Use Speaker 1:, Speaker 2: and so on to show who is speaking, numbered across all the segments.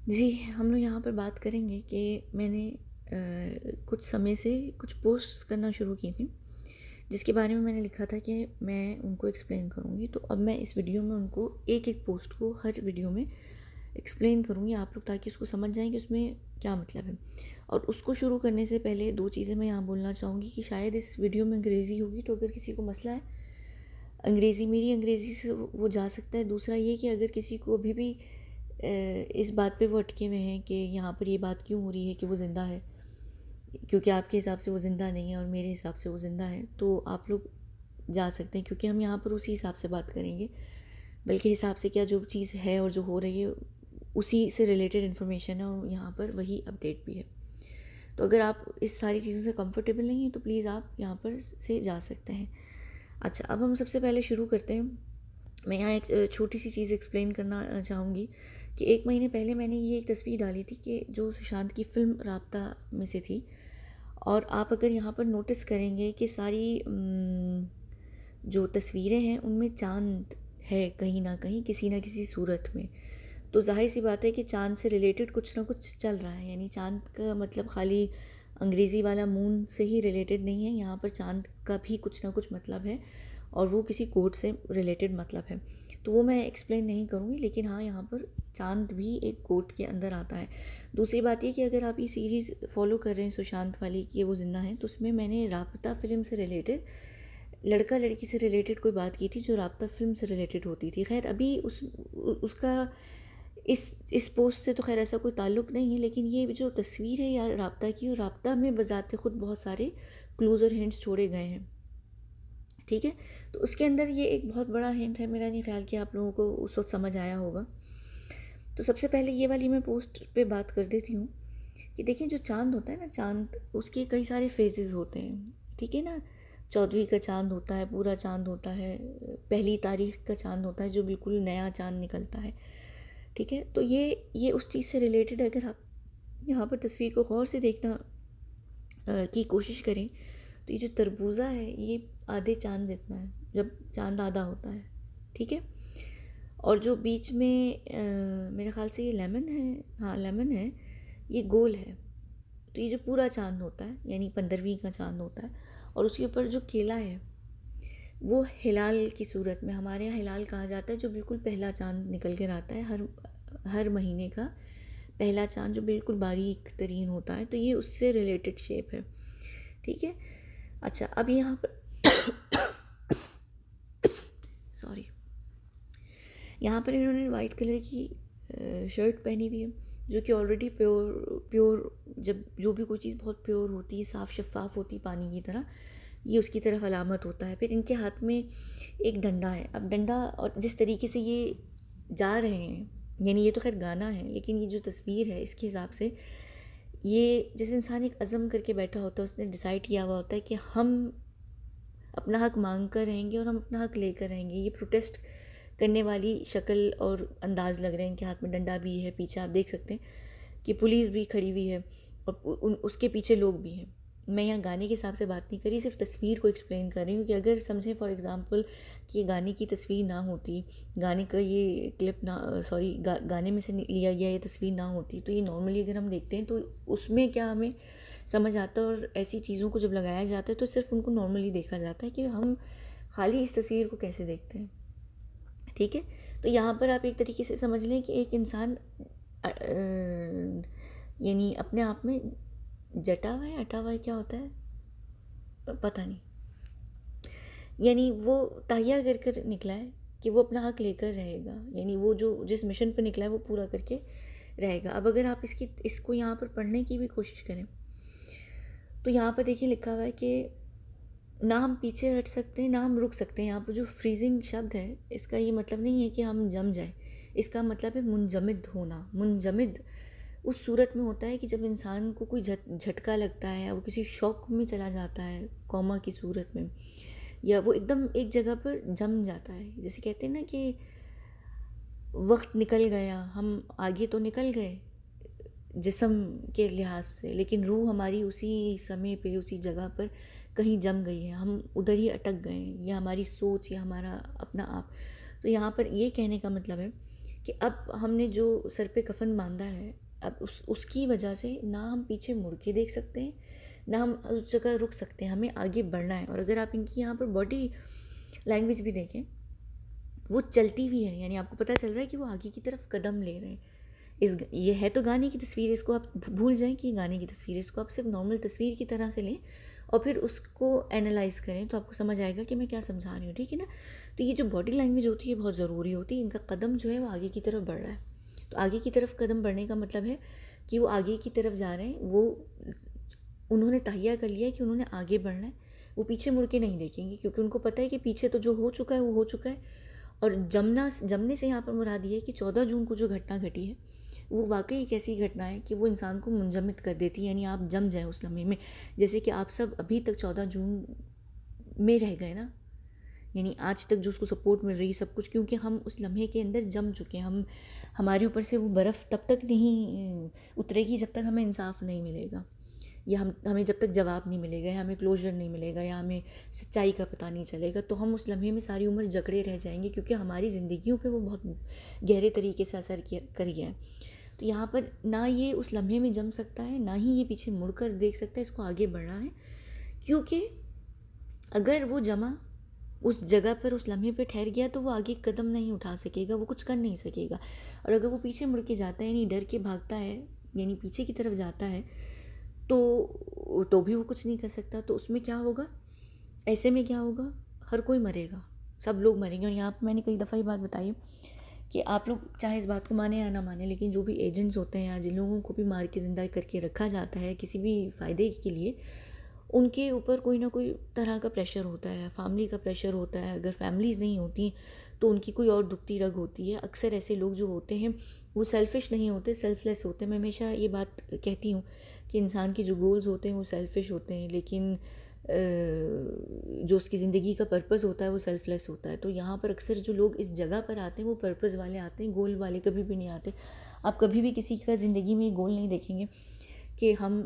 Speaker 1: जी, हम लोग यहाँ पर बात करेंगे कि मैंने कुछ समय से कुछ पोस्ट्स करना शुरू की थी, जिसके बारे में मैंने लिखा था कि मैं उनको एक्सप्लेन करूँगी। तो अब मैं इस वीडियो में उनको एक-एक पोस्ट को हर वीडियो में एक्सप्लेन करूँगी आप लोग, ताकि उसको समझ जाएँ कि उसमें क्या मतलब है। और उसको शुरू करने से पहले 2 चीज़ें मैं यहाँ बोलना चाहूँगी कि शायद इस वीडियो में अंग्रेज़ी होगी, तो अगर किसी को मसला है अंग्रेज़ी, मेरी अंग्रेज़ी से वो जा सकता है। दूसरा ये कि अगर किसी को अभी भी इस बात पे वो अटके हुए हैं कि यहाँ पर ये बात क्यों हो रही है कि वो ज़िंदा है, क्योंकि आपके हिसाब से वो ज़िंदा नहीं है और मेरे हिसाब से वो ज़िंदा है, तो आप लोग जा सकते हैं, क्योंकि हम यहाँ पर उसी हिसाब से बात करेंगे। बल्कि हिसाब से क्या, जो चीज़ है और जो हो रही है उसी से रिलेटेड इन्फॉर्मेशन है और यहाँ पर वही अपडेट भी है। तो अगर आप इस सारी चीज़ों से कंफर्टेबल नहीं हैं तो प्लीज़ आप यहाँ पर से जा सकते हैं। अच्छा, अब हम सबसे पहले शुरू करते हैं। मैं यहाँ एक छोटी सी चीज़ एक्सप्लेन करना चाहूँगी कि 1 महीने पहले मैंने ये एक तस्वीर डाली थी कि जो सुशांत की फ़िल्म राब्ता में से थी। और आप अगर यहाँ पर नोटिस करेंगे कि सारी जो तस्वीरें हैं उनमें चाँद है कहीं न कहीं, किसी न किसी सूरत में। तो ज़ाहिर-सी बात है कि चाँद से रिलेटेड कुछ ना कुछ चल रहा है, यानी चाँद का मतलब खाली अंग्रेज़ी वाला मून से ही रिलेटेड नहीं है, यहाँ पर चाँद का भी कुछ ना कुछ मतलब है और वो किसी कोड से रिलेटेड मतलब है। तो वो मैं एक्सप्लेन नहीं करूँगी, लेकिन हाँ, यहाँ पर चाँद भी एक कोड के अंदर आता है। दूसरी बात ये कि अगर आप ये सीरीज़ फ़ॉलो कर रहे हैं सुशांत वाली कि वो ज़िंदा हैं, तो उसमें मैंने राब्ता फ़िल्म से रिलेटेड लड़का-लड़की से रिलेटेड कोई बात की थी जो राब्ता फ़िल्म से रिलेटेड होती थी। ख़ैर अभी उसका इस पोस्ट से तो ख़ैर ऐसा कोई ताल्लुक़ नहीं है, लेकिन ये जो तस्वीर है या राब्ता की, और राब्ता में बज़ाते ख़ुद बहुत सारे क्लूज़ और हिंट्स छोड़े गए हैं। ठीक है? तो उसके अंदर ये एक बहुत बड़ा हिंट है, मेरा नहीं ख़्याल कि आप लोगों को उस वक़्त समझ आया होगा। तो सबसे पहले ये वाली मैं पोस्ट पे बात कर देती हूँ कि देखिए, जो चाँद होता है ना, चाँद उसके कई सारे फ़ेज़ेस होते हैं, ठीक है ना? 14वीं का चाँद होता है, पूरा चाँद होता है, पहली तारीख का चाँद होता है जो बिल्कुल नया चाँद निकलता है, ठीक है? तो ये उस चीज़ से रिलेटेड, अगर आप यहाँ पर तस्वीर को गौर से देखना की कोशिश करें, तो ये जो तरबूजा है ये आधे चाँद जितना है, जब चाँद आधा होता है, ठीक है? और जो बीच में मेरे ख़्याल से ये लेमन है, हाँ लेमन है, ये गोल है। तो ये जो पूरा चाँद होता है यानी 15वीं का चाँद होता है, और उसके ऊपर जो केला है वो हिलाल की सूरत में, हमारे यहाँ हिलाल कहा जाता है, जो बिल्कुल पहला चाँद निकल कर आता है हर हर महीने का पहला चाँद, जो बिल्कुल बारीक तरीन होता है। तो ये उससे रिलेटेड शेप है, ठीक है? अच्छा, अब यहाँ पर सॉरी, यहाँ पर इन्होंने वाइट कलर की शर्ट पहनी हुई है, जो कि ऑलरेडी प्योर प्योर, जब जो भी कोई चीज़ बहुत प्योर होती है, साफ़ शफ़ाफ़ होती है पानी की तरह, ये उसकी तरफ अलामत होता है। फिर इनके हाथ में एक डंडा है। अब डंडा, और जिस तरीके से ये जा रहे हैं, यानी ये तो खैर गाना है, लेकिन ये जो तस्वीर है इसके हिसाब से, ये जैसे इंसान एक अज़म करके बैठा होता है, उसने डिसाइड किया हुआ होता है कि हम अपना हक मांग कर रहेंगे और हम अपना हक लेकर रहेंगे। ये प्रोटेस्ट करने वाली शक्ल और अंदाज़ लग रहे हैं। इनके हाथ में डंडा भी है, पीछे आप देख सकते हैं कि पुलिस भी खड़ी हुई है और उसके पीछे लोग भी हैं। मैं यहाँ गाने के हिसाब से बात नहीं कर रही, सिर्फ तस्वीर को एक्सप्लेन कर रही हूँ कि अगर समझें फॉर एग्ज़ाम्पल कि ये गाने की तस्वीर ना होती, गाने का ये क्लिप ना, सॉरी, गाने में से लिया गया ये तस्वीर ना होती, तो ये नॉर्मली अगर हम देखते हैं तो उसमें क्या हमें समझ आता है। और ऐसी चीज़ों को जब लगाया जाता है तो सिर्फ उनको नॉर्मली देखा जाता है कि हम खाली इस तस्वीर को कैसे देखते हैं, ठीक है? तो यहाँ पर आप एक तरीके से समझ लें कि एक इंसान यानी अपने आप में जटा हुआ है, अटा हुआ है, क्या होता है पता नहीं, यानी वो तहैया कर कर निकला है कि वो अपना हक लेकर रहेगा, यानी वो जो जिस मिशन पर निकला है वो पूरा करके रहेगा। अब अगर आप इसको यहाँ पर पढ़ने की भी कोशिश करें, तो यहाँ पर देखिए लिखा हुआ है कि ना हम पीछे हट सकते हैं ना हम रुक सकते हैं। यहाँ पर जो फ्रीजिंग शब्द है, इसका ये मतलब नहीं है कि हम जम जाए, इसका मतलब है मुंजमद होना। मुंजमद उस सूरत में होता है कि जब इंसान को कोई झटका लगता है, वो किसी शौक में चला जाता है कौमा की सूरत में, या वो एकदम एक जगह पर जम जाता है। जैसे कहते हैं ना कि वक्त निकल गया, हम आगे तो निकल गए जिस्म के लिहाज से, लेकिन रूह हमारी उसी समय पे उसी जगह पर कहीं जम गई है, हम उधर ही अटक गए हैं, या हमारी सोच या हमारा अपना आप। तो यहाँ पर ये कहने का मतलब है कि अब हमने जो सर पे कफन बांधा है, अब उसकी वजह से ना हम पीछे मुड़ के देख सकते हैं, ना हम उस जगह रुक सकते हैं, हमें आगे बढ़ना है। और अगर आप इनकी यहाँ पर बॉडी लैंग्वेज भी देखें, वो चलती हुई है, यानी आपको पता चल रहा है कि वो आगे की तरफ कदम ले रहे हैं। ये है तो गाने की तस्वीर, इसको आप भूल जाएं कि गाने की तस्वीर, इसको आप सिर्फ नॉर्मल तस्वीर की तरह से लें और फिर उसको एनालाइज करें तो आपको समझ आएगा कि मैं क्या समझा रही हूँ, ठीक है ना। तो ये जो बॉडी लैंग्वेज होती है बहुत ज़रूरी होती है। इनका कदम जो है वो आगे की तरफ बढ़ रहा है, तो आगे की तरफ कदम बढ़ने का मतलब है कि वो आगे की तरफ जा रहे हैं, वो उन्होंने तहैया कर लिया है कि उन्होंने आगे बढ़ना है, वो पीछे मुड़ के नहीं देखेंगे, क्योंकि उनको पता है कि पीछे तो जो हो चुका है वो हो चुका है। और जमने से यहाँ पर मुराद ये है कि 14 जून को जो घटना घटी है वो वाकई एक ऐसी घटना है कि वो इंसान को मुंजमद कर देती है, यानी आप जम जाएं उस लम्हे में। जैसे कि आप सब अभी तक 14 जून में रह गए ना, यानी आज तक जो उसको सपोर्ट मिल रही है सब कुछ, क्योंकि हम उस लम्हे के अंदर जम चुके हैं। हम हमारे ऊपर से वो बर्फ़ तब तक नहीं उतरेगी जब तक हमें इंसाफ नहीं मिलेगा, या हमें जब तक जवाब नहीं मिलेगा, या हमें क्लोजर नहीं मिलेगा, या हमें सच्चाई का पता नहीं चलेगा, तो हम उस लम्हे में सारी उम्र जकड़े रह जाएंगे, क्योंकि हमारी ज़िंदगियों पे वो बहुत गहरे तरीके से असर कर गया है। तो यहाँ पर ना ये उस लम्हे में जम सकता है, ना ही ये पीछे मुड़कर देख सकता है, इसको आगे बढ़ना है। क्योंकि अगर वो जमा उस जगह पर उस लम्हे पर ठहर गया तो वो आगे कदम नहीं उठा सकेगा, वो कुछ कर नहीं सकेगा। और अगर वो पीछे मुड़ के जाता है, यानी डर के भागता है, यानी पीछे की तरफ जाता है, तो भी वो कुछ नहीं कर सकता। तो उसमें क्या होगा, ऐसे में क्या होगा, हर कोई मरेगा, सब लोग मरेंगे। और यहाँ पर मैंने कई दफ़ा ये बात बताई कि आप लोग चाहे इस बात को माने या ना माने, लेकिन जो भी एजेंट्स होते हैं या जिन लोगों को भी मार के ज़िंदा करके रखा जाता है किसी भी फ़ायदे के लिए, उनके ऊपर कोई ना कोई तरह का प्रेशर होता है, फैमिली का प्रेशर होता है। अगर फैमिलीज़ नहीं होती तो उनकी कोई और दुखती रग होती है। अक्सर ऐसे लोग जो होते हैं वो सेल्फ़िश नहीं होते, सेल्फ़लेस होते हैं। मैं हमेशा ये बात कहती हूँ कि इंसान के जो गोल्स होते हैं वो सेल्फ़िश होते हैं, लेकिन जो उसकी ज़िंदगी का पर्पस होता है वो सेल्फ़लेस होता है। तो यहाँ पर अक्सर जो लोग इस जगह पर आते हैं वो पर्पस वाले आते हैं, गोल वाले कभी भी नहीं आते। आप कभी भी किसी का ज़िंदगी में गोल नहीं देखेंगे कि हम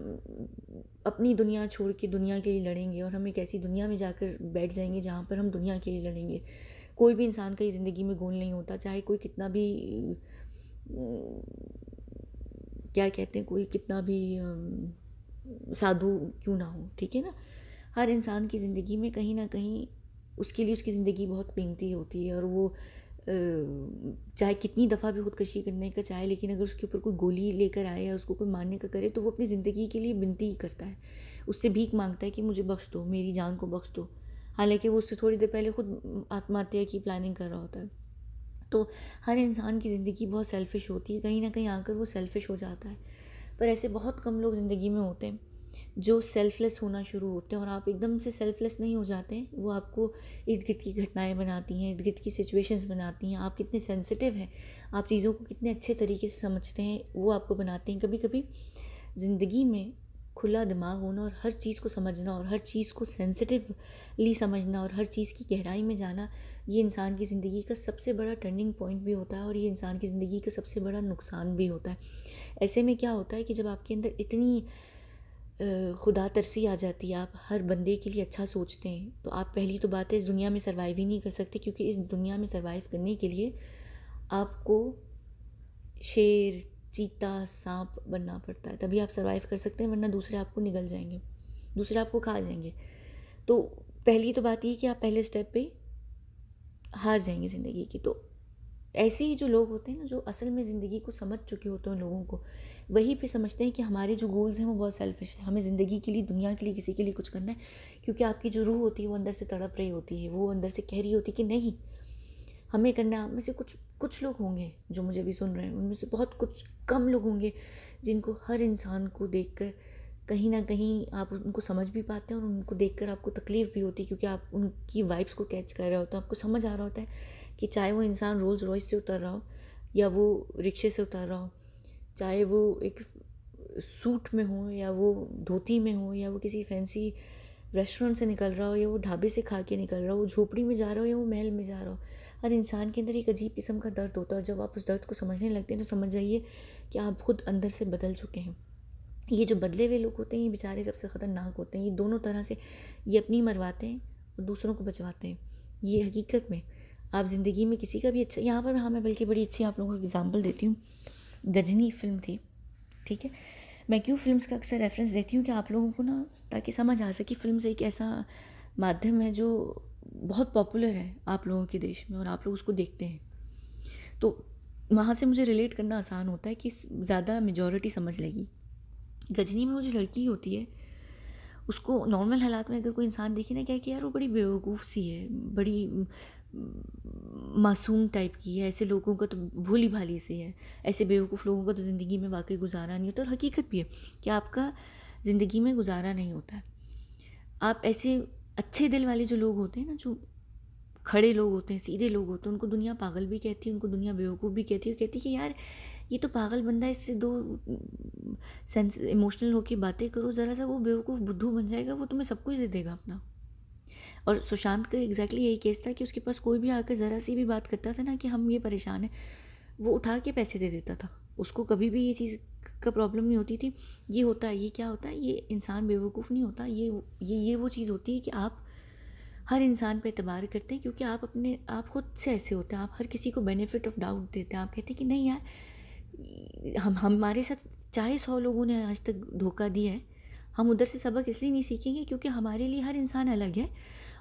Speaker 1: अपनी दुनिया छोड़ के दुनिया के लिए लड़ेंगे और हम एक ऐसी दुनिया में जाकर बैठ जाएंगे जहाँ पर हम दुनिया के लिए लड़ेंगे। कोई भी इंसान का ये ज़िंदगी में गोल नहीं होता, चाहे कोई कितना भी क्या कहते हैं, कोई कितना भी साधु क्यों ना हो, ठीक है ना। हर इंसान की ज़िंदगी में कहीं ना कहीं उसके लिए उसकी ज़िंदगी बहुत कीमती होती है, और वो चाहे कितनी दफ़ा भी खुदकशी करने का चाहे, लेकिन अगर उसके ऊपर कोई गोली लेकर आए या उसको कोई मारने का करे तो वो अपनी ज़िंदगी के लिए विनती ही करता है, उससे भीख मांगता है कि मुझे बख्श दो, मेरी जान को बख्श दो। हालांकि वो उससे थोड़ी देर पहले खुद आत्महत्या की प्लानिंग कर रहा होता है। तो हर इंसान की ज़िंदगी बहुत सेल्फ़िश होती है, कहीं ना कहीं आकर वो सेल्फ़िश हो जाता है। पर ऐसे बहुत कम लोग ज़िंदगी में होते हैं जो सेल्फ़लेस होना शुरू होते हैं, और आप एकदम से सेल्फ़लेस नहीं हो जाते हैं। वो आपको इर्द गिर्द की घटनाएं बनाती हैं, इर्द गिर्द की सिचुएशंस बनाती हैं, आप कितने सेंसिटिव हैं, आप चीज़ों को कितने अच्छे तरीके से समझते हैं, वो आपको बनाते हैं। कभी कभी ज़िंदगी में खुला दिमाग होना और हर चीज़ को समझना और हर चीज़ को सेंसिटिवली समझना और हर चीज़ की गहराई में जाना, ये इंसान की ज़िंदगी का सबसे बड़ा टर्निंग पॉइंट भी होता है, और ये इंसान की ज़िंदगी का सबसे बड़ा नुकसान भी होता है। ऐसे में क्या होता है कि जब आपके अंदर इतनी खुदा तरसी आ जाती है, आप हर बंदे के लिए अच्छा सोचते हैं, तो आप पहली तो बात है इस दुनिया में सर्वाइव ही नहीं कर सकते, क्योंकि इस दुनिया में सर्वाइव करने के लिए आपको शेर, चीता, सांप बनना पड़ता है, तभी आप सर्वाइव कर सकते हैं, वरना दूसरे आपको निगल जाएंगे, दूसरे आपको खा जाएंगे। तो पहली तो बात ये कि आप पहले स्टेप पे हार जाएंगे ज़िंदगी की। तो ऐसे ही जो लोग होते हैं ना, जो असल में ज़िंदगी को समझ चुके होते हैं, लोगों को वही पे समझते हैं कि हमारे जो गोल्स हैं वो बहुत सेल्फिश है, हमें ज़िंदगी के लिए, दुनिया के लिए, किसी के लिए कुछ करना है। क्योंकि आपकी जो रूह होती है वो अंदर से तड़प रही होती है, वो अंदर से कह रही होती है कि नहीं, हमें करना है। आप में से कुछ कुछ लोग होंगे जो मुझे भी सुन रहे हैं, उनमें से बहुत कुछ कम लोग होंगे जिनको हर इंसान को देखकर कहीं ना कहीं आप उनको समझ भी पाते हैं, और उनको देखकर आपको तकलीफ़ भी होती है, क्योंकि आप उनकी वाइब्स को कैच कर रहे होते हैं, आपको समझ आ रहा होता है कि चाहे वो इंसान रोल्स रॉयस से उतर रहा हो या वो रिक्शे से उतर रहा हो, चाहे वो एक सूट में हो या वो धोती में हो, या वो किसी फैंसी रेस्टोरेंट से निकल रहा हो या वो ढाबे से खा के निकल रहा हो, वो झोपड़ी में जा रहा हो या वो महल में जा रहा हो, हर इंसान के अंदर एक अजीब किस्म का दर्द होता है। और जब आप उस दर्द को समझने लगते हैं तो समझ जाइए कि आप खुद अंदर से बदल चुके हैं। ये जो बदले हुए लोग होते हैं ये बेचारे सबसे ख़तरनाक होते हैं। ये दोनों तरह से, ये अपनी मरवाते हैं और दूसरों को बचवाते हैं। ये हकीकत में आप ज़िंदगी में किसी का भी अच्छा, यहाँ पर हाँ मैं बल्कि बड़ी अच्छी आप लोगों को एग्जांपल देती हूँ। गजनी फ़िल्म थी, ठीक है। मैं क्यों फ़िल्म्स का अक्सर रेफरेंस देती हूँ कि आप लोगों को ना ताकि समझ आ सके, फ़िल्म्स एक ऐसा माध्यम है जो बहुत पॉपुलर है आप लोगों के देश में और आप लोग उसको देखते हैं, तो वहाँ से मुझे रिलेट करना आसान होता है कि ज़्यादा मेजॉरिटी समझ लेगी। गजनी में वो जो लड़की होती है, उसको नॉर्मल हालात में अगर कोई इंसान देखे ना, क्या है कि यार वो बड़ी बेवकूफ़ सी है, बड़ी मासूम टाइप की है, ऐसे लोगों का तो भोली भाली सी है, ऐसे बेवकूफ़ लोगों का तो ज़िंदगी में वाकई गुजारा नहीं होता। और हकीकत भी है कि आपका ज़िंदगी में गुजारा नहीं होता है। आप ऐसे अच्छे दिल वाले जो लोग होते हैं ना, जो खड़े लोग होते हैं, सीधे लोग होते हैं, उनको दुनिया पागल भी कहती है, उनको दुनिया बेवकूफ़ भी कहती है, और कहती है कि यार ये तो पागल बंदा है, इससे दो सेंस इमोशनल होकर बातें करो, ज़रा सा वो बेवकूफ़ बुद्धू बन जाएगा, वो तुम्हें सब कुछ दे देगा अपना। और सुशांत का एग्जैक्टली यही केस था कि उसके पास कोई भी आकर ज़रा सी भी बात करता था ना कि हम ये परेशान हैं, वो उठा के पैसे दे देता था। उसको कभी भी ये चीज़ का प्रॉब्लम नहीं होती थी। ये होता है, ये क्या होता है, ये इंसान बेवकूफ़ नहीं होता, ये वो चीज़ होती है कि आप हर इंसान पे एतबार करते हैं क्योंकि आप खुद से ऐसे होते हैं। आप हर किसी को बेनिफिट ऑफ डाउट देते हैं। आप कहते हैं कि नहीं यार, हम हमारे साथ चाहे 100 लोगों ने आज तक धोखा दिया है, हम उधर से सबक इसलिए नहीं सीखेंगे क्योंकि हमारे लिए हर इंसान अलग है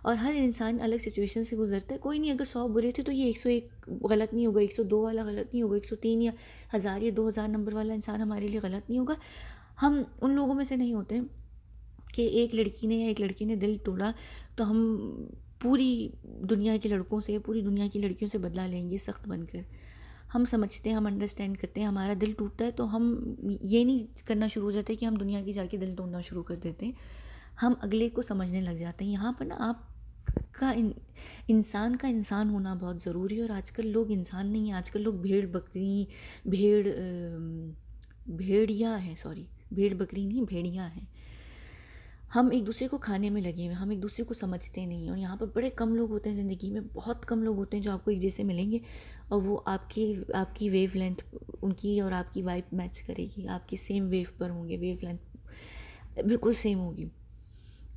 Speaker 1: और हर इंसान अलग सिचुएशन से गुजरता है। कोई नहीं, अगर 100 बुरे थे तो ये 101 गलत नहीं होगा, 102 वाला गलत नहीं होगा, 103 या 1000 या 2000 नंबर वाला इंसान हमारे लिए गलत नहीं होगा। हम उन लोगों में से नहीं होते हैं कि एक लड़की ने या एक लड़के ने दिल तोड़ा तो हम पूरी दुनिया के लड़कों से, पूरी दुनिया की लड़कियों से बदला लेंगे सख्त बनकर। हम समझते हैं, हम अंडरस्टैंड करते हैं, हमारा दिल टूटता है तो हम ये नहीं करना शुरू हो जाते कि हम दुनिया की जाके दिल तोड़ना शुरू कर देते हैं। हम अगले को समझने लग जाते हैं। यहाँ पर ना आप का इंसान का इंसान होना बहुत ज़रूरी है। और आजकल लोग इंसान नहीं है, आजकल लोग भेड़ बकरी, भेड़िया हैं, सॉरी भेड़ बकरी नहीं, भेड़िया हैं। हम एक दूसरे को खाने में लगे हुए, हम एक दूसरे को समझते नहीं हैं। और यहाँ पर बड़े कम लोग होते हैं ज़िंदगी में, बहुत कम लोग होते हैं जो आपको एक जैसे मिलेंगे और वो आपकी वेव लेंथ, उनकी और आपकी वाइब मैच करेगी, आपकी सेम वेव पर होंगे, वेव लेंथ बिल्कुल सेम होगी।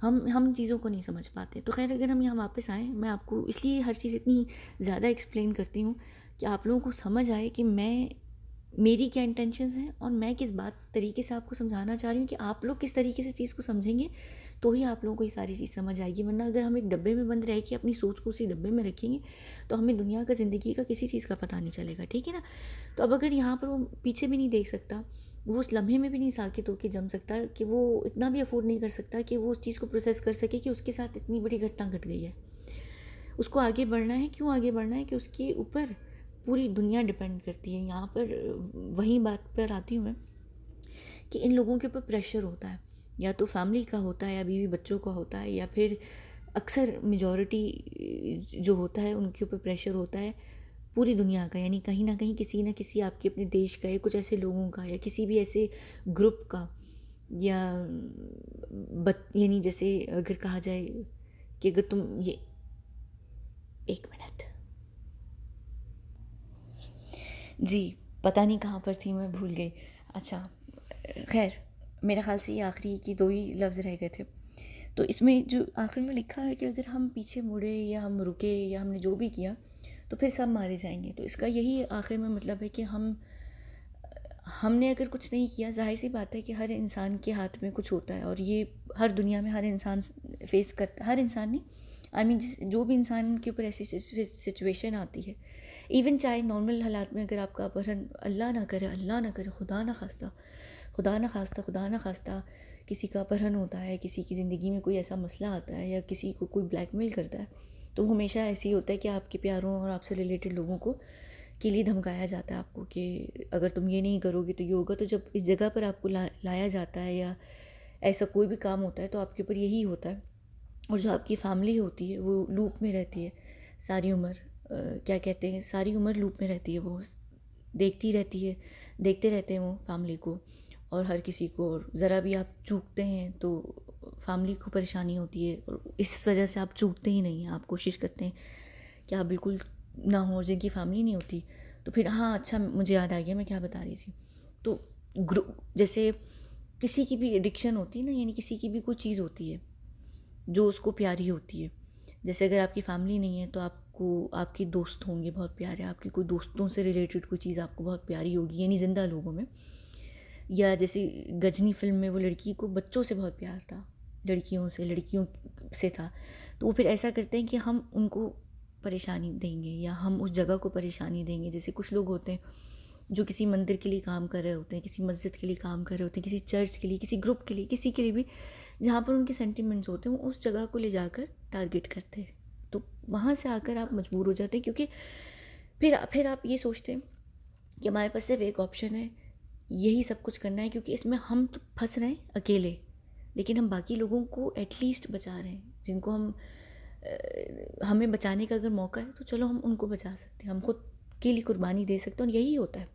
Speaker 1: हम चीज़ों को नहीं समझ पाते। तो खैर, अगर हम यहाँ वापस आएँ, मैं आपको इसलिए हर चीज़ इतनी ज़्यादा एक्सप्लेन करती हूँ कि आप लोगों को समझ आए कि मेरी क्या इंटेंशंस हैं और मैं किस तरीके से आपको समझाना चाह रही हूँ कि आप लोग किस तरीके से चीज़ को समझेंगे तो ही आप लोगों को ये सारी चीज़ समझ आएगी। वरना अगर हम एक डब्बे में बंद रह के अपनी सोच को उसी डब्बे में रखेंगे तो हमें दुनिया का, ज़िंदगी का किसी चीज़ का पता नहीं चलेगा, ठीक है ना। तो अब अगर यहाँ पर वो पीछे भी नहीं देख सकता, वो उस लम्हे में भी नहीं साकित होकर जम सकता, कि वो इतना भी अफोर्ड नहीं कर सकता कि वो उस चीज़ को प्रोसेस कर सके कि उसके साथ इतनी बड़ी घटना घट गई है। उसको आगे बढ़ना है। क्यों आगे बढ़ना है? कि उसके ऊपर पूरी दुनिया डिपेंड करती है। यहाँ पर वही बात पर आती हूँ मैं कि इन लोगों के ऊपर प्रेशर होता है, या तो फैमिली का होता है, या बीवी बच्चों का होता है, या फिर अक्सर मेजॉरिटी जो होता है उनके ऊपर प्रेशर होता है पूरी दुनिया का। यानी कहीं ना कहीं किसी न किसी आपके अपने देश का या कुछ ऐसे लोगों का या किसी भी ऐसे ग्रुप का, या यानी जैसे अगर कहा जाए कि अगर तुम ये, एक मिनट जी, पता नहीं कहाँ पर थी, मैं भूल गई। अच्छा, खैर मेरे ख़्याल से ये आखिरी की 2 ही लफ्ज़ रह गए थे। तो इसमें जो आखिर में लिखा है कि अगर हम पीछे मुड़े या हम रुके या हमने जो भी किया तो फिर सब मारे जाएंगे। तो इसका यही आखिर में मतलब है कि हमने अगर कुछ नहीं किया, जाहिर सी बात है कि हर इंसान के हाथ में कुछ होता है और ये हर दुनिया में हर इंसान फेस करता, हर इंसान नहीं, आई मीन जो भी इंसान के ऊपर ऐसी सिचुएशन आती है, इवन चाहे नॉर्मल हालात में अगर आपका अपहरण, अल्लाह ना करे, खुदा ना खास्ता, खुदा ना खास्ता किसी का अपहरण होता है, किसी की ज़िंदगी में कोई ऐसा मसला आता है या किसी को कोई ब्लैकमेल करता है, तो हमेशा ऐसे ही होता है कि आपके प्यारों और आपसे रिलेटेड लोगों को के लिए धमकाया जाता है आपको कि अगर तुम ये नहीं करोगे तो ये होगा। तो जब इस जगह पर आपको लाया जाता है या ऐसा कोई भी काम होता है तो आपके ऊपर यही होता है। और जो आपकी फैमिली होती है वो लूप में रहती है सारी उम्र, क्या कहते हैं, सारी उम्र लूप में रहती है, वो देखती रहती है, देखते रहते हैं वो फैमिली को और हर किसी को। और ज़रा भी आप चूकते हैं तो फैमिली को परेशानी होती है और इस वजह से आप चूकते ही नहीं हैं, आप कोशिश करते हैं कि आप बिल्कुल ना हो। जिनकी फैमिली नहीं होती तो फिर, हाँ अच्छा मुझे याद आ गया मैं क्या बता रही थी। तो जैसे किसी की भी एडिक्शन होती है ना, यानी किसी की भी कोई चीज़ होती है जो उसको प्यारी होती है। जैसे अगर आपकी फैमिली नहीं है तो आपको आपको आपके दोस्त होंगे बहुत प्यारे, आपके कोई दोस्तों से रिलेटेड कोई चीज़ आपको बहुत प्यारी होगी, यानी ज़िंदा लोगों में। या जैसे गजनी फ़िल्म में वो लड़की को बच्चों से बहुत प्यार था, लड़कियों से था, तो वो फिर ऐसा करते हैं कि हम उनको परेशानी देंगे या हम उस जगह को परेशानी देंगे। जैसे कुछ लोग होते हैं जो किसी मंदिर के लिए काम कर रहे होते हैं, किसी मस्जिद के लिए काम कर रहे होते हैं, किसी चर्च के लिए, किसी ग्रुप के लिए, किसी के लिए भी जहाँ पर उनके सेंटिमेंट्स होते हैं, वो उस जगह को ले जाकर टारगेट करते हैं। तो वहाँ से आकर आप मजबूर हो जाते हैं, क्योंकि फिर आप ये सोचते हैं कि हमारे पास सिर्फ एक ऑप्शन है, यही सब कुछ करना है, क्योंकि इसमें हम तो फंस रहे हैं अकेले, लेकिन हम बाकी लोगों को एटलीस्ट बचा रहे हैं, जिनको हमें बचाने का अगर मौका है तो चलो हम उनको बचा सकते हैं, हम खुद के लिए कुर्बानी दे सकते हैं। और यही होता है,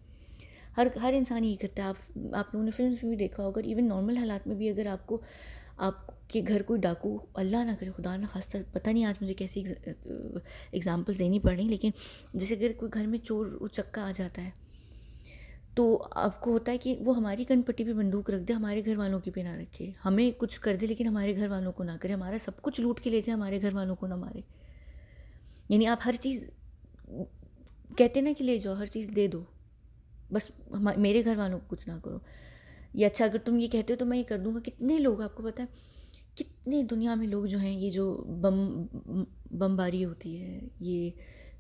Speaker 1: हर इंसान यही करता है। आप लोगों ने फिल्म्स में भी देखा होगा, इवन नॉर्मल हालात में भी अगर आपके घर कोई डाकू, अल्लाह ना करे, खुदा ना खास्ता, पता नहीं आज मुझे कैसी एग्जांपल्स देनी पड़ रही, लेकिन जैसे अगर कोई घर में चोर उचक्का आ जाता है तो आपको होता है कि वो हमारी कनपट्टी पे बंदूक रख दे, हमारे घर वालों की पे ना रखे, हमें कुछ कर दे लेकिन हमारे घर वालों को ना करे, हमारा सब कुछ लूट के ले जाए, हमारे घर वालों को ना मारे। यानी आप हर चीज़ कहते ना कि ले जाओ, हर चीज़ दे दो, बस मेरे घर वालों को कुछ ना करो। या अच्छा अगर तुम ये कहते हो तो मैं ये कर दूंगा। कितने लोग, आपको पता है कितने दुनिया में लोग जो हैं, ये जो बमबारी होती है, ये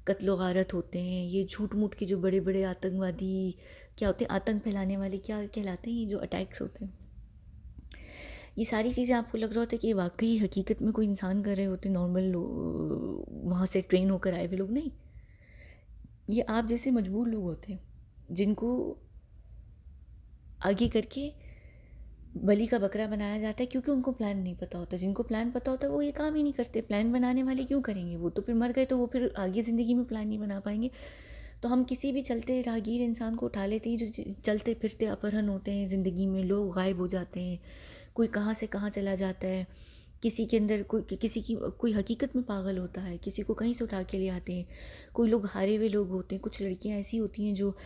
Speaker 1: कत्लो गारत होते हैं, ये झूठ मूठ के जो बड़े बड़े आतंकवादी क्या होते हैं, आतंक फैलाने वाले क्या कहलाते हैं, ये जो अटैक्स होते हैं, ये सारी चीज़ें आपको लग रहा होता है कि वाकई हकीकत में कोई इंसान कर रहे होते, नॉर्मल वहाँ से ट्रेन होकर आए हुए लोग नहीं, ये आप जैसे मजबूर लोग होते हैं जिनको आगे करके बलि का बकरा बनाया जाता है, क्योंकि उनको प्लान नहीं पता होता। जिनको प्लान पता होता है वो ये काम ही नहीं करते। प्लान बनाने वाले क्यों करेंगे, वो तो फिर मर गए, तो वो फिर आगे ज़िंदगी में प्लान नहीं बना पाएंगे। तो हम किसी भी चलते राहगीर इंसान को उठा लेते हैं, जो चलते फिरते अपहरण होते हैं ज़िंदगी में, लोग गायब हो जाते हैं, कोई कहाँ से कहाँ चला जाता है, किसी के अंदर किसी की कोई हकीकत में पागल होता है, किसी को कहीं से उठा के ले आते हैं, कोई लोग हारे हुए लोग होते हैं, कुछ लड़कियां ऐसी होती हैं जो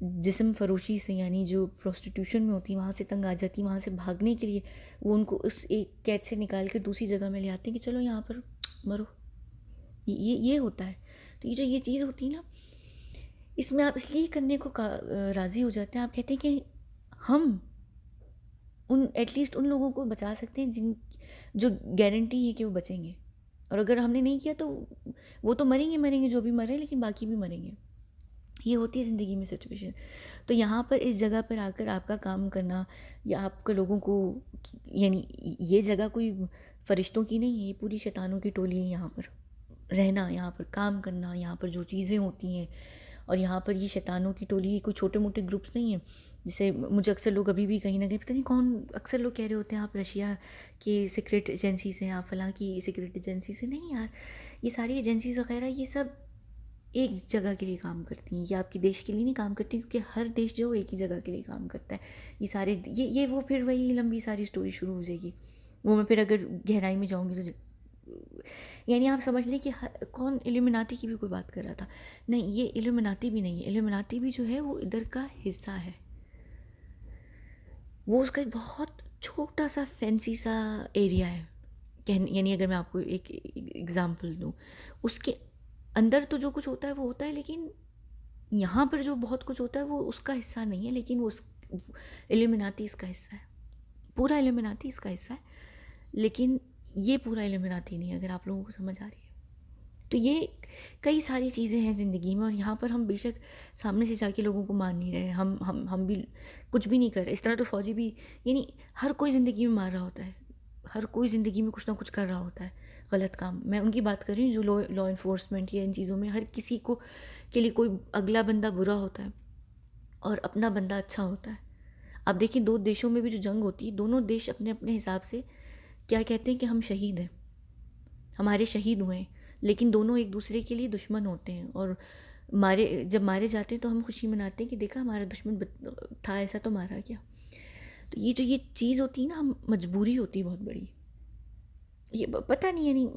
Speaker 1: जिस्म फरोशी से, यानी जो प्रोस्टिट्यूशन में होती हैं, वहाँ से तंग आ जाती हैं, वहाँ से भागने के लिए वो उनको उस एक कैद से निकाल कर दूसरी जगह में ले आते हैं कि चलो यहाँ पर मरो। ये होता है। तो ये जो ये चीज़ होती है ना, इसमें आप इसलिए करने को राज़ी हो जाते हैं, आप कहते हैं कि हम एटलीस्ट उन लोगों को बचा सकते हैं जो गारंटी है कि वो बचेंगे, और अगर हमने नहीं किया तो वो तो मरेंगे जो भी मरे, लेकिन बाकी भी मरेंगे। ये होती है ज़िंदगी में सिचुएशन। तो यहाँ पर इस जगह पर आकर आपका काम करना, या आपका लोगों को, यानी ये जगह कोई फरिश्तों की नहीं है, ये पूरी शैतानों की टोली है। यहाँ पर रहना, यहाँ पर काम करना, यहाँ पर जो चीज़ें होती हैं, और यहाँ पर ये शैतानों की टोली कोई छोटे मोटे ग्रुप्स नहीं हैं। जैसे मुझे अक्सर लोग अभी भी कहीं ना कहीं, पता नहीं कौन, अक्सर लोग कह रहे होते हैं आप रशिया की सीक्रेट एजेंसी से हैं, आप फलां की सीक्रेट एजेंसी से। नहीं यार, ये सारी एजेंसीज वगैरह ये सब एक जगह के लिए काम करती हैं, ये आपके देश के लिए नहीं काम करती, क्योंकि हर देश जो एक ही जगह के लिए काम करता है। ये सारे ये वो फिर वही लंबी सारी स्टोरी शुरू हो जाएगी, वो मैं फिर अगर गहराई में जाऊँगी तो यानी आप समझ लें कि कौन इल्यूमिनाती की भी कोई बात कर रहा था। नहीं, ये इल्यूमिनाती भी नहीं है, इल्यूमिनाती भी जो है वो इधर का हिस्सा है, वो उसका एक बहुत छोटा सा फैंसी सा एरिया है। यानी अगर मैं आपको एक एग्ज़ाम्पल दूँ, उसके अंदर तो जो कुछ होता है वो होता है, लेकिन यहाँ पर जो बहुत कुछ होता है वो उसका हिस्सा नहीं है, लेकिन वो इल्यूमिनाती इसका हिस्सा है, पूरा इल्यूमिनाती इसका हिस्सा है, लेकिन ये पूरा इल्यूमिनाती नहीं है, अगर आप लोगों को समझ आ रही है। तो ये कई सारी चीज़ें हैं ज़िंदगी में, और यहाँ पर हम बेशक सामने से जाके लोगों को मार नहीं रहे, हम भी कुछ भी नहीं कर रहे। इस तरह तो फ़ौजी भी, यानी हर कोई ज़िंदगी में मार रहा होता है, हर कोई ज़िंदगी में कुछ ना कुछ कर रहा होता है गलत काम। मैं उनकी बात कर रही हूँ जो लॉ इन्फोर्समेंट या इन चीज़ों में, हर किसी को के लिए कोई अगला बंदा बुरा होता है और अपना बंदा अच्छा होता है। आप देखिए, दो देशों में भी जो जंग होती है, दोनों देश अपने अपने हिसाब से क्या कहते हैं कि हम शहीद हैं, हमारे शहीद हुए हैं, लेकिन दोनों एक दूसरे के लिए दुश्मन होते हैं, और जब मारे जाते हैं तो हम खुशी मनाते हैं कि देखा हमारा दुश्मन था, ऐसा तो मारा गया। तो ये जो ये चीज़ होती है ना, हम मजबूरी होती है बहुत बड़ी, ये पता नहीं, यानी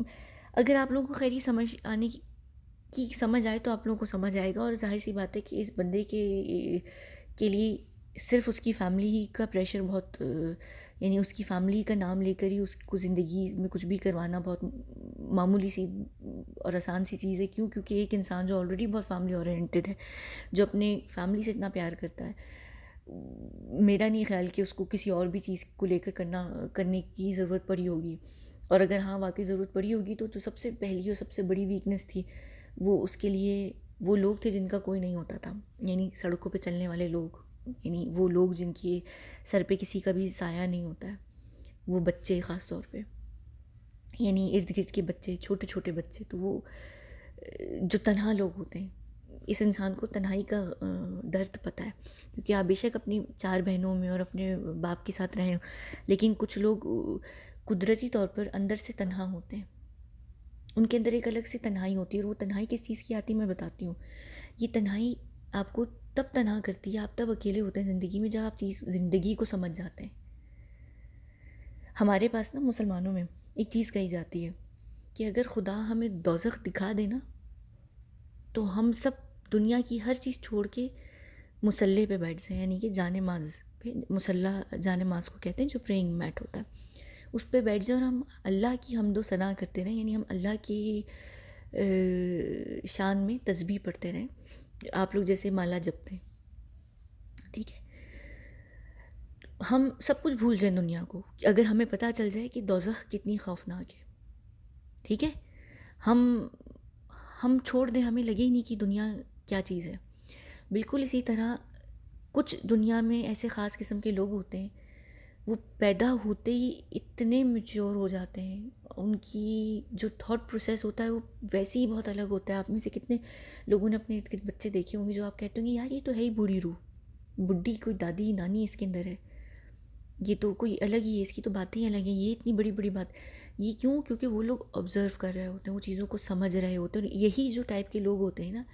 Speaker 1: अगर आप लोगों को खैर समझ आने की समझ आए तो आप लोगों को समझ आएगा। और जाहिर सी बात है कि इस बंदे के लिए सिर्फ उसकी फैमिली ही का प्रेशर बहुत यानी उसकी फैमिली का नाम लेकर ही उसको ज़िंदगी में कुछ भी करवाना बहुत मामूली सी और आसान सी चीज़ है। क्यों? क्योंकि एक इंसान जो ऑलरेडी बहुत फैमिली ओरिएंटेड है, जो अपने फैमिली से इतना प्यार करता है, मेरा नहीं ख्याल कि उसको किसी और भी चीज़ को लेकर करने की ज़रूरत पड़ी होगी। और अगर हाँ वाकई ज़रूरत पड़ी होगी तो जो सबसे पहली और सबसे बड़ी वीकनेस थी वो उसके लिए वो लोग थे जिनका कोई नहीं होता था, यानी सड़कों पे चलने वाले लोग, यानी वो लोग जिनके सर पे किसी का भी साया नहीं होता है, वो बच्चे ख़ास तौर पे, यानी इर्द गिर्द के बच्चे, छोटे छोटे बच्चे। तो वो जो तन्हा लोग होते हैं, इस इंसान को तन्हाई का दर्द पता है, क्योंकि आप बेशक अपनी 4 बहनों में और अपने बाप के साथ रहें, लेकिन कुछ लोग कुदरती तौर पर अंदर से तन्हा होते हैं, उनके अंदर एक अलग सी तन्हाई होती है। और वो तन्हाई किस चीज़ की आती है मैं बताती हूँ। ये तन्हाई आपको तब तन्हा करती है, आप तब अकेले होते हैं ज़िंदगी में जब आप ज़िंदगी को समझ जाते हैं। हमारे पास ना मुसलमानों में एक चीज़ कही जाती है कि अगर खुदा हमें दोज़ख दिखा दे ना, तो हम सब दुनिया की हर चीज़ छोड़ के मुसल्ले पे बैठ जाएं, यानी कि जाने-माज़ पे, मुसल्ला जाने-माज़ को कहते हैं जो प्रेइंग मैट होता है, उस पे बैठ जाएं और हम अल्लाह की हम्दो सना करते रहें, यानी हम अल्लाह की शान में तस्बीह पढ़ते रहें, आप लोग जैसे माला जपते हैं, ठीक है। हम सब कुछ भूल जाएं दुनिया को, कि अगर हमें पता चल जाए कि दोज़ख कितनी खौफनाक है, ठीक है। हम हम छोड़ दें, हमें लगे ही नहीं कि दुनिया क्या चीज़ है। बिल्कुल इसी तरह कुछ दुनिया में ऐसे ख़ास किस्म के लोग होते हैं, वो पैदा होते ही इतने मैच्योर हो जाते हैं, उनकी जो थॉट प्रोसेस होता है वो वैसे ही बहुत अलग होता है। आप में से कितने लोगों ने अपने इर्द गिर्द बच्चे देखे होंगे जो आप कहते होंगे यार ये तो है ही बूढ़ी रूह, बुढ़ी कोई दादी नानी इसके अंदर है, ये तो कोई अलग ही है, इसकी तो बातें ही अलग हैं, ये इतनी बड़ी बड़ी बात। ये क्यों? क्योंकि वो लोग ऑब्ज़र्व कर रहे होते हैं, वो चीज़ों को समझ रहे होते हैं। और यही जो टाइप के लोग होते हैं ना,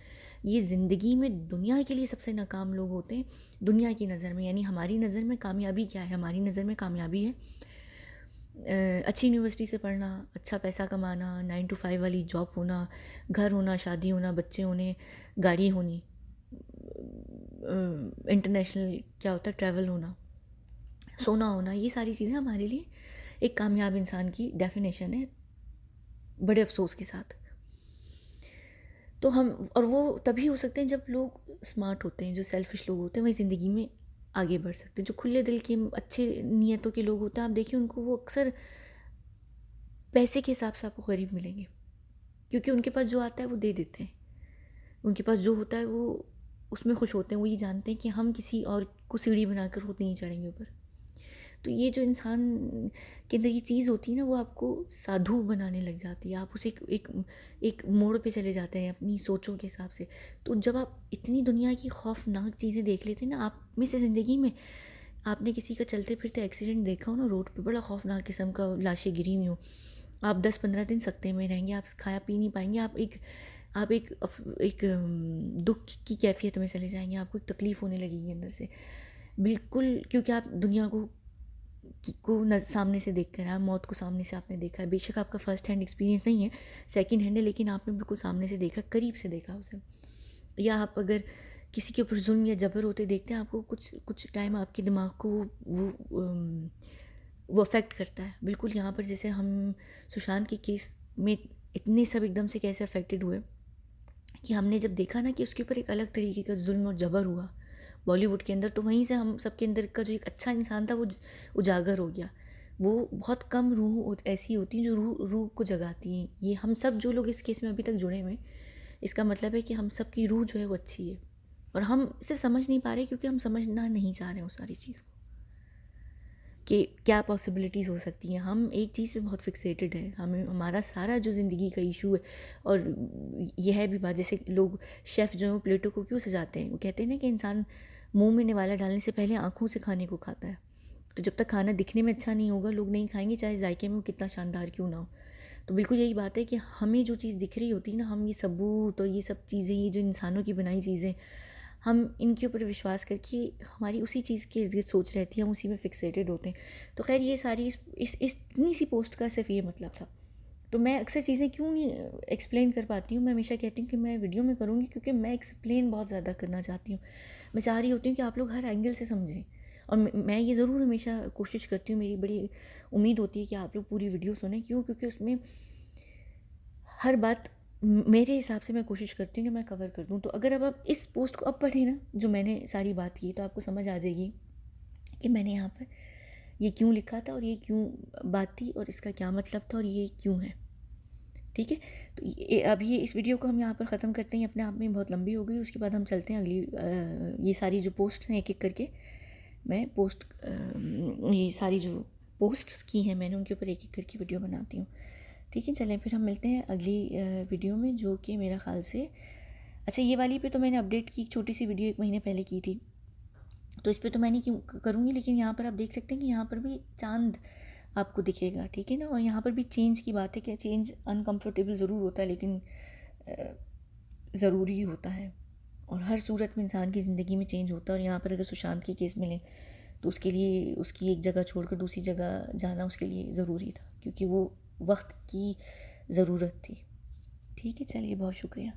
Speaker 1: ये ज़िंदगी में दुनिया के लिए सबसे नाकाम लोग होते हैं दुनिया की नज़र में। यानी हमारी नज़र में कामयाबी क्या है? हमारी नज़र में कामयाबी है अच्छी यूनिवर्सिटी से पढ़ना, अच्छा पैसा कमाना, 9 to 5 वाली जॉब होना, घर होना, शादी होना, बच्चे होने, गाड़ी होनी, इंटरनेशनल क्या होता है ट्रैवल होना, सोना होना। ये सारी चीज़ें हमारे लिए एक कामयाब इंसान की डेफिनेशन है, बड़े अफसोस के साथ। तो हम और वो तभी हो सकते हैं जब लोग स्मार्ट होते हैं, जो सेल्फिश लोग होते हैं वही ज़िंदगी में आगे बढ़ सकते हैं। जो खुले दिल के अच्छे नीयतों के लोग होते हैं, आप देखिए उनको वो अक्सर पैसे के हिसाब से आपको गरीब मिलेंगे, क्योंकि उनके पास जो आता है वो दे देते हैं, उनके पास जो होता है वो उसमें खुश होते हैं। वो ये जानते हैं कि हम किसी और को सीढ़ी बनाकर खुद नहीं चढ़ेंगे ऊपर। तो ये जो इंसान के अंदर ये चीज़ होती है ना, वो आपको साधु बनाने लग जाती है। आप उसे एक मोड़ पे चले जाते हैं अपनी सोचों के हिसाब से। तो जब आप इतनी दुनिया की खौफनाक चीज़ें देख लेते हैं ना, आप में से ज़िंदगी में आपने किसी का चलते फिरते एक्सीडेंट देखा हो ना रोड पे, बड़ा खौफनाक किस्म का लाशें गिरी हुई हो, आप 10-15 दिन सकते में रहेंगे, आप खाया पी नहीं पाएंगे, आप एक दुख की कैफियत में चले जाएंगे, आपको एक तकलीफ़ होने लगेगी अंदर से, बिल्कुल। क्योंकि आप दुनिया को सामने से देख कर आए, मौत को सामने से आपने देखा है। बेशक आपका फ़र्स्ट हैंड एक्सपीरियंस नहीं है, सेकंड हैंड है, लेकिन आपने बिल्कुल सामने से देखा, करीब से देखा उसे। या आप अगर किसी के ऊपर जुल्म या जबर होते देखते हैं, आपको कुछ कुछ टाइम आपके दिमाग को वो अफेक्ट करता है। बिल्कुल यहाँ पर जैसे हम सुशांत के केस में इतने सब एकदम से कैसे अफेक्टेड हुए कि हमने जब देखा ना कि उसके ऊपर एक अलग तरीके का जुल्म और जबर हुआ बॉलीवुड के अंदर, तो वहीं से हम सबके अंदर का जो एक अच्छा इंसान था वो उजागर हो गया। वो बहुत कम रूह ऐसी होती हैं जो रूह को जगाती हैं। ये हम सब जो लोग इस केस में अभी तक जुड़े हुए हैं, इसका मतलब है कि हम सब की रूह जो है वो अच्छी है, और हम सिर्फ समझ नहीं पा रहे क्योंकि हम समझना नहीं चाह रहे हैं उस सारी चीज़ को, कि क्या पॉसिबिलिटीज़ हो सकती हैं। हम एक चीज़ पे बहुत फिक्सेटेड है, हमें हमारा सारा जो ज़िंदगी का इशू है। और यह है भी बात, जैसे लोग शेफ़ जो है वो प्लेटों को क्यों सजाते हैं, वो कहते हैं ना कि इंसान मुंह में निवाला डालने से पहले आँखों से खाने को खाता है। तो जब तक खाना दिखने में अच्छा नहीं होगा लोग नहीं खाएंगे, चाहे जायके में वो कितना शानदार क्यों ना हो। तो बिल्कुल यही बात है कि हमें जो चीज़ दिख रही होती है ना, हम ये सबूत और ये सब चीज़ें, ये जो इंसानों की बनाई चीज़ें, हम इनके ऊपर विश्वास करके हमारी उसी चीज़ के इर्द गिर्द सोच रहती है, हम उसी में फिक्सेटेड होते हैं। तो खैर ये सारी इस इतनी सी पोस्ट का सिर्फ ये मतलब था। तो मैं अक्सर चीज़ें क्यों नहीं एक्सप्लेन कर पाती हूँ, मैं हमेशा कहती हूँ कि मैं वीडियो में करूँगी, क्योंकि मैं एक्सप्लेन बहुत ज़्यादा करना चाहती हूँ। मैं चाह रही होती हूँ कि आप लोग हर एंगल से समझें, और मैं ये ज़रूर हमेशा कोशिश करती हूँ, मेरी बड़ी उम्मीद होती है कि आप लोग पूरी वीडियो सुनें। क्यों? क्योंकि उसमें हर बात मेरे हिसाब से मैं कोशिश करती हूँ कि मैं कवर कर दूँ। तो अगर अब आप इस पोस्ट को अब पढ़ें ना, जो मैंने सारी बात की, तो आपको समझ आ जाएगी कि मैंने यहाँ पर ये क्यों लिखा था, और ये क्यों बात थी, और इसका क्या मतलब था, और ये क्यों है। ठीक है? तो अब ये इस वीडियो को हम यहाँ पर ख़त्म करते हैं, अपने आप में बहुत लंबी हो गई। उसके बाद हम चलते हैं अगली ये सारी जो पोस्ट हैं एक एक करके मैं ये सारी जो पोस्ट्स की हैं मैंने, उनके ऊपर एक एक करके वीडियो बनाती हूँ। ठीक है, चलें फिर हम मिलते हैं अगली वीडियो में, जो कि मेरा ख़्याल से, अच्छा ये वाली पे तो मैंने अपडेट की, एक छोटी सी वीडियो 1 महीने पहले की थी, तो इस पे तो मैंने क्यों करूँगी, लेकिन यहाँ पर आप देख सकते हैं कि यहाँ पर भी चाँद आपको दिखेगा। ठीक है ना? और यहाँ पर भी चेंज की बात है कि चेंज अनकम्फर्टेबल ज़रूर होता है, लेकिन ज़रूरी होता है, और हर सूरत में इंसान की ज़िंदगी में चेंज होता है। और यहाँ पर अगर सुशांत के केस में लें, तो उसके लिए उसकी एक जगह छोड़कर दूसरी जगह जाना उसके लिए ज़रूरी था, क्योंकि वो वक्त की ज़रूरत थी। ठीक है, चलिए, बहुत शुक्रिया।